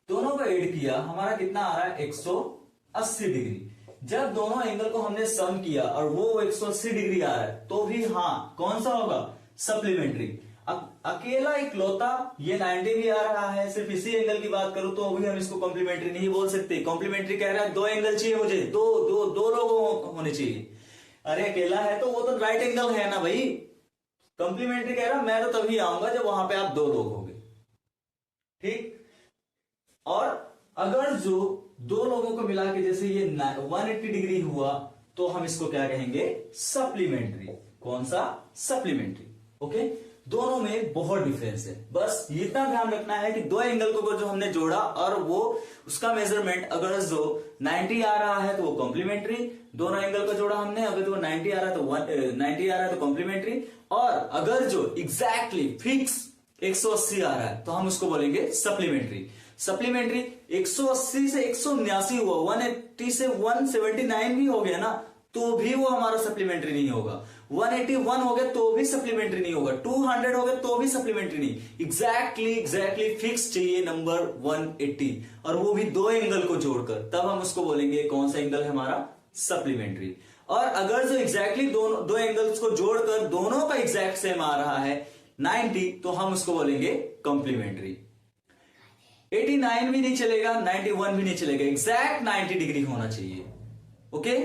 दोनों को ऐड किया हमारा कितना आ रहा है 180 डिग्री। जब दोनों एंगल को हमने सम किया और वो 180 डिग्री आ रहा है तो भी हाँ कौन सा होगा सप्लीमेंट्री। अकेला इकलौता ये 90 भी आ रहा है, सिर्फ इसी एंगल की बात करूं तो अभी हम इसको कॉम्प्लीमेंट्री नहीं बोल सकते। कॉम्प्लीमेंट्री कह रहा है दो एंगल चाहिए मुझे, दो लोग होने चाहिए। अरे अकेला है तो वो तो राइट एंगल है ना भाई, कंप्लीमेंट्री कह रहा मैं तो तभी आऊंगा जब वहां पे आप दो लोग होंगे, ठीक। और अगर जो दो लोगों को मिला के जैसे ये 180 डिग्री हुआ तो हम इसको क्या कहेंगे, सप्लीमेंट्री। कौन सा, सप्लीमेंट्री। ओके, दोनों में बहुत डिफरेंस है, बस इतना ध्यान रखना है कि दो एंगल को जो हमने जोड़ा और वो उसका मेजरमेंट अगर जो 90 आ रहा है तो वो कॉम्प्लीमेंट्री, दोनों एंगल को जोड़ा हमने, अगर वो 90 आ रहा है तो 90 आ रहा है तो कॉम्प्लीमेंट्री, और अगर जो एग्जैक्टली फिक्स 180 आ रहा है तो हम उसको बोलेंगे सप्लीमेंट्री। सप्लीमेंट्री 180 से 179 हुआ, 180 से 179 भी हो गया ना तो भी वो हमारा सप्लीमेंट्री नहीं होगा, 181 हो गया तो भी सप्लीमेंट्री नहीं होगा, 200 हो गया तो भी सप्लीमेंट्री नहीं। एग्जैक्टली फिक्स चाहिए नंबर 180, और वो भी दो एंगल को जोड़कर, तब हम उसको बोलेंगे कौन सा एंगल है हमारा, सप्लीमेंट्री। और अगर जो एग्जैक्टली दो एंगल्स को जोड़कर दोनों का एग्जैक्ट सेम आ रहा है 90, तो हम उसको बोलेंगे कॉम्प्लीमेंट्री। 89 भी नहीं चलेगा, 91 भी नहीं चलेगा, एग्जैक्ट 90 डिग्री होना चाहिए। ओके,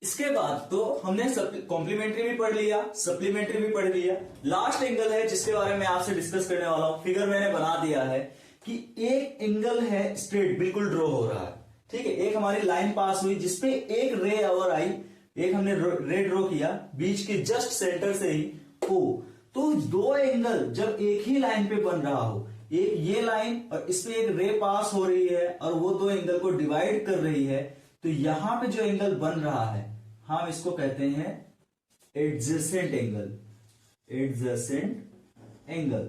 इसके बाद तो हमने कॉम्प्लीमेंट्री भी पढ़ लिया, सप्लीमेंट्री भी पढ़ लिया। लास्ट एंगल है जिसके बारे में आपसे डिस्कस करने वाला हूं। फिगर मैंने बना दिया है कि एक एंगल है स्ट्रेट, बिल्कुल ड्रॉ हो रहा है, ठीक है। एक हमारी लाइन पास हुई जिसपे एक रे और आई, एक हमने रे ड्रॉ किया बीच के जस्ट सेंटर से ही ओ। तो दो एंगल जब एक ही लाइन पे बन रहा हो, एक ये लाइन और इसपे एक रे पास हो रही है और वो दो एंगल को डिवाइड कर रही है, तो यहां पे जो एंगल बन रहा है हम इसको कहते हैं adjacent angle. Adjacent angle,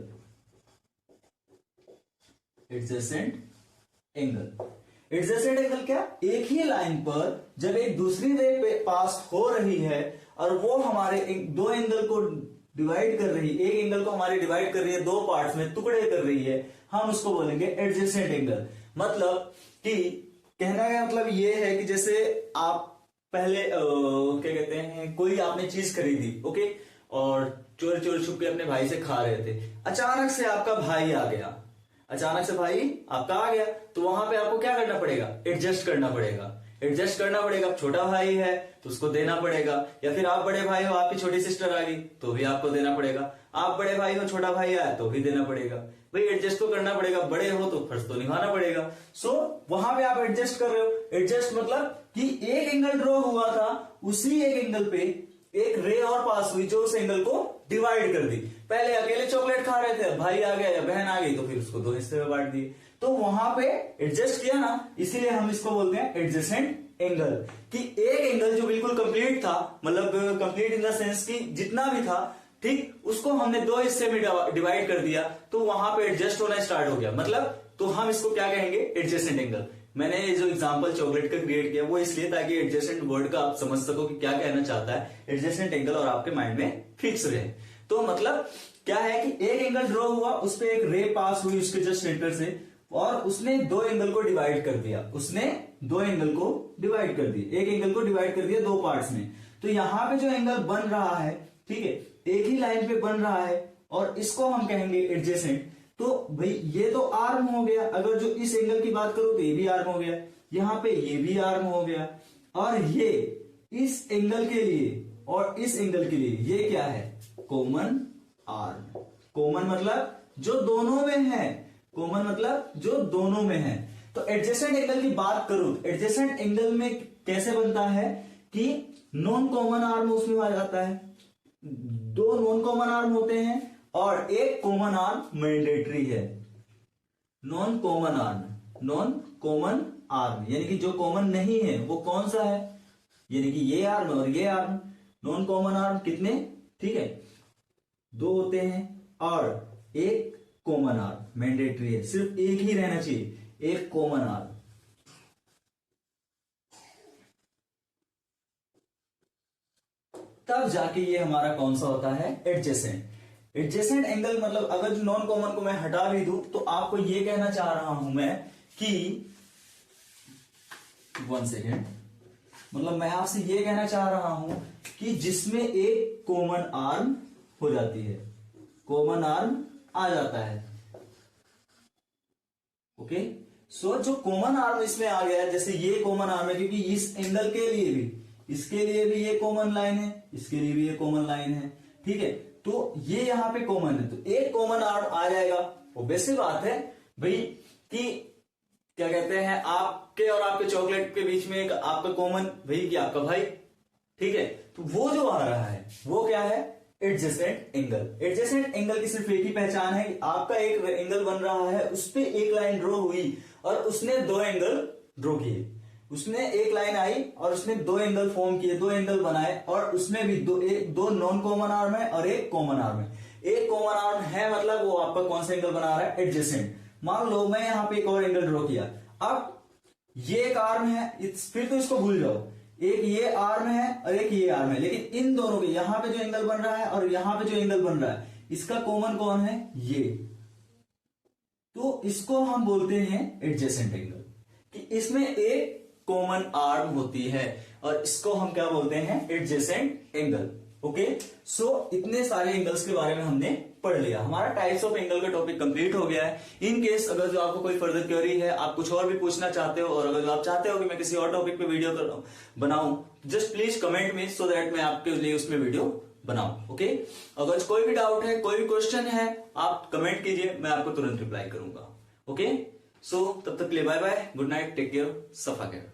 adjacent angle. Adjacent angle क्या, एक ही लाइन पर जब एक दूसरी रे पास हो रही है और वो हमारे दो एंगल को डिवाइड कर रही है, एक एंगल को हमारी डिवाइड कर रही है, दो पार्ट्स में टुकड़े कर रही है, हम उसको बोलेंगे एडजेसेंट एंगल। मतलब कि कहना का मतलब ये है कि जैसे आप पहले क्या कहते हैं, कोई आपने चीज खरीदी, ओके, और चोरी चोरी छुप के अपने भाई से खा रहे थे, अचानक से आपका भाई आ गया, अचानक से भाई आपका आ गया, तो वहां पे आपको क्या करना पड़ेगा, एडजस्ट करना पड़ेगा, एडजस्ट करना पड़ेगा। छोटा भाई है तो उसको देना पड़ेगा, या फिर आप बड़े भाई हो, आपकी छोटी सिस्टर आ गई तो भी आपको देना पड़ेगा, आप बड़े भाई हो, छोटा भाई आया तो भी देना पड़ेगा। भाई एडजस्ट तो करना पड़ेगा, बड़े हो तो फर्ज तो निभाना पड़ेगा। सो वहां पे आप एडजस्ट कर रहे हो। एडजस्ट मतलब कि एक एंगल ड्रॉ हुआ था, उसी एक एंगल पे एक रे और पास हुई जो उस एंगल को डिवाइड कर दी। पहले अकेले चॉकलेट खा रहे थे, भाई आ गया या बहन आ गई तो फिर उसको दो हिस्से में बांट दिए, तो वहां पे एडजस्ट किया ना, इसीलिए हम इसको बोलते हैं एडजेसेंट एंगल। कि एक एंगल जो बिल्कुल कंप्लीट था, मतलब कंप्लीट इन द सेंस कि जितना भी था, ठीक, उसको हमने दो हिस्से में डिवाइड कर दिया तो वहां पे एडजस्ट होना स्टार्ट हो गया, मतलब तो हम इसको क्या कहेंगे, एडजेसेंट एंगल। मैंने ये जो एग्जांपल चॉकलेट का क्रिएट किया वो इसलिए ताकि एडजेसेंट वर्ड का आप समझ सको कि क्या कहना चाहता है एडजेसेंट एंगल, और आपके माइंड में फिक्स रहे। तो मतलब क्या है कि एक एंगल ड्रॉ हुआ, उस पर एक रे पास हुई उसके जस्ट सेंटर से, और उसने दो एंगल को डिवाइड कर दिया, उसने दो एंगल को डिवाइड कर दिया, एक एंगल को डिवाइड कर दिया दो पार्ट्स में। तो यहां पे जो एंगल बन रहा है, ठीक है, एक ही लाइन पे बन रहा है और इसको हम कहेंगे एडजेसेंट। तो भाई ये तो आर्म हो गया, अगर जो इस एंगल की बात करूं तो ये भी आर्म हो गया, यहां पे ये भी आर्म हो गया, और ये इस एंगल के लिए और इस एंगल के लिए ये क्या है, कॉमन आर्म। कॉमन मतलब जो दोनों में है, कॉमन मतलब जो दोनों में है। तो एडजेसेंट एंगल की बात करूं, एडजेसेंट एंगल में कैसे बनता है कि नॉन कॉमन आर्म उसमें आ जाता है, दो नॉन कॉमन आर्म होते हैं और एक कॉमन आर्म मैंडेटरी है। Non common arm, non common arm यानी कि जो कॉमन नहीं है वो कौन सा है, यानी कि ये आर्म और ये आर्म। नॉन कॉमन आर्म कितने, ठीक है, दो होते हैं, और एक कॉमन आर्म मैंडेटरी है, सिर्फ एक ही रहना चाहिए, एक कॉमन आर्म। तब जाके ये हमारा कौन सा होता है, एडजेसेंट। एडजेसेंट एंगल मतलब अगर जो नॉन कॉमन को मैं हटा भी दूं तो आपको ये कहना चाह रहा हूं मैं कि 1 सेकेंड, मतलब मैं आपसे ये कहना चाह रहा हूं कि जिसमें एक कॉमन आर्म हो जाती है, कॉमन आर्म आ जाता है। ओके, सो जो कॉमन आर्म इसमें आ गया है, जैसे ये कॉमन आर्म है क्योंकि इस एंगल के लिए भी, इसके लिए भी ये कॉमन लाइन है, इसके लिए भी ये कॉमन लाइन है, ठीक है, तो ये यहाँ पे कॉमन है, तो एक कॉमन आर्म आ जाएगा। ऑब्वियस सी बात है भाई कि क्या कहते हैं, आपके और आपके चॉकलेट के बीच में एक आपका कॉमन भाई कि आपका भाई, ठीक है, तो वो जो आ रहा है वो क्या है, एडजेसेंट एंगल। एडजेसेंट एंगल की सिर्फ एक ही पहचान है, आपका एक एंगल बन रहा है, उस पर एक लाइन ड्रॉ हुई और उसने दो एंगल ड्रॉ किए, उसने एक लाइन आई और उसने दो एंगल फॉर्म किए, दो एंगल बनाए, और उसमें भी दो नॉन कॉमन आर्म है और एक कॉमन आर्म है। एक कॉमन आर्म है मतलब वो आपका कौन सा एंगल बना रहा है, एडजेसेंट। मान लो मैं यहां पे एक और एंगल ड्रॉ किया, अब ये एक आर्म है, फिर तो इसको भूल जाओ, एक ये आर्म है और एक ये आर्म है, लेकिन इन दोनों के यहां पे जो एंगल बन रहा है और यहां पे जो एंगल बन रहा है, इसका कॉमन कौन है, ये, तो इसको हम बोलते हैं एडजेसेंट एंगल, कि इसमें एक कॉमन आर्म होती है और इसको हम क्या बोलते हैं, एडजेसेंट एंगल। ओके, सो इतने सारे एंगल्स के बारे में हमने पढ़ लिया, हमारा टाइप्स ऑफ एंगल का टॉपिक कंप्लीट हो गया है। इन केस अगर जो आपको कोई फर्दर क्वेरी है, आप कुछ और भी पूछना चाहते हो, और अगर जो आप चाहते हो कि मैं किसी और टॉपिक पे वीडियो बनाऊं, जस्ट प्लीज कमेंट में, सो दैट मैं आपके लिए उसमें वीडियो बनाऊं। ओके, अगर कोई भी डाउट है, कोई भी क्वेश्चन है, आप कमेंट कीजिए, मैं आपको तुरंत रिप्लाई करूंगा। ओके, सो तब तक के लिए bye bye, good night, take care, सफा केयर।